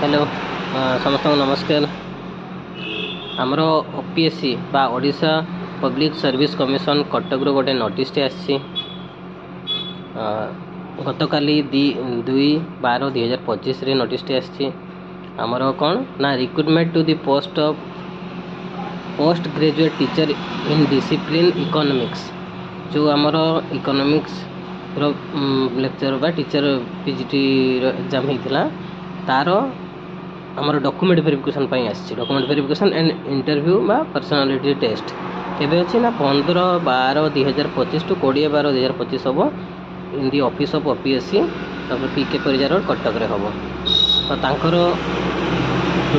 Hello समस्त नमस्कार। आमर ओपीएससी बा Odisha public service commission Cuttack रो गोटे नोटिस टे आसी गतकाली 2/12/2025 रे नोटिस टे आसी आमर कौन ना recruitment to the post of post graduate teacher in discipline economics जो आमर इकोनॉमिक्स रो लेक्चर बा टीचर पीजीटी एग्जाम होता तार आमर document verification document verification and interview बा पर्सनालिटी टेस्ट केबे अछि ना 15/12/2025 टू 20/12/2025 हम in the office of OPSC P K Parija road Cuttack रे हम तो तांकर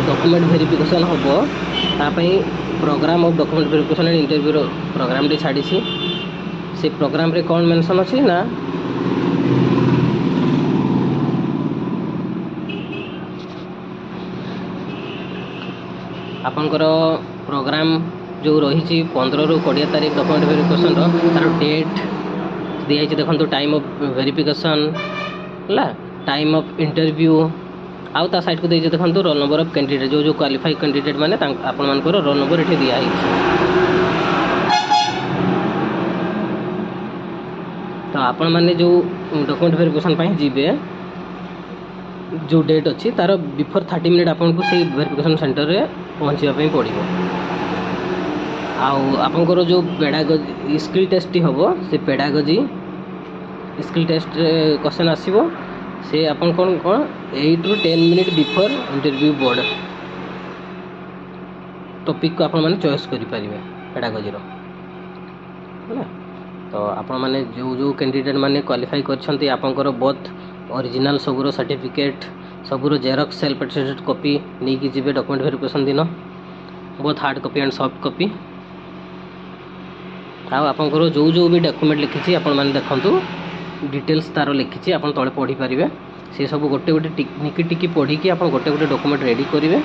डॉक्यूमेंट वेरिफिकेशन हम तापई programme of document verification and interview programme रे छाड़ी से प्रोग्राम रे कौन मेंशन अछि ना आपनकर प्रोग्राम जो रही 15 ରୁ 20 तारीख डॉक्यूमेंट वेरिफिकेशन तार डेट दिखाई देखो टाइम ऑफ वेरिफिकेशन है टाइम ऑफ इंटरव्यू आउ ता साइड को देखो रोल नंबर ऑफ कैंडिडेट जो क्वालिफाइड कैंडिडेट माने आपण मानकर रोल नंबर एठी दिया है। तो आपण माने जो डॉक्यूमेंट वेरिफिकेशन पाई जीबे जो डेट अच्छी तार बिफोर 30 मिनिट आपन को से वेरिफिकेशन सेंटर रे पहुँचा पड़ो आपर जो पेडागोजी स्किल टेस्ट हम से पेडागोजी स्किल टेस्ट क्वेश्चन आसो से आप कौन 8 ରୁ 10 minute before interview board topic को आपण माने चॉइस करि परिबे पेडागोजी रो है। तो आपण माने जो कैंडिडेट माने क्वालिफाई करछंती आपनकर बोथ ओरिजिनल सबुरो सर्टिफिकेट सबुरो जेरॉक्स सेल्फ अटेस्टेड कॉपी नहीं कि जीवे डॉक्यूमेंट वेरिफिकेशन दिन both hard copy and soft copy आपनकर जो भी डॉक्यूमेंट लिखी आपण माने देखंतु डिटेल्स तार लिखी आप तले पढ़ी पारे से सब गोटे गोटे टिकी टिकी पढ़ी कि आप गोटे गोटे डॉक्यूमेंट रेडी करेंगे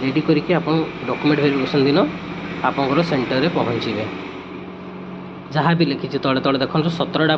रेडी करके आप डॉक्यूमेंट वेरिफिकेशन दिन आपंकर सेंटर में पहुँचे जहाँ भी लिखी तले तले देखो 17टा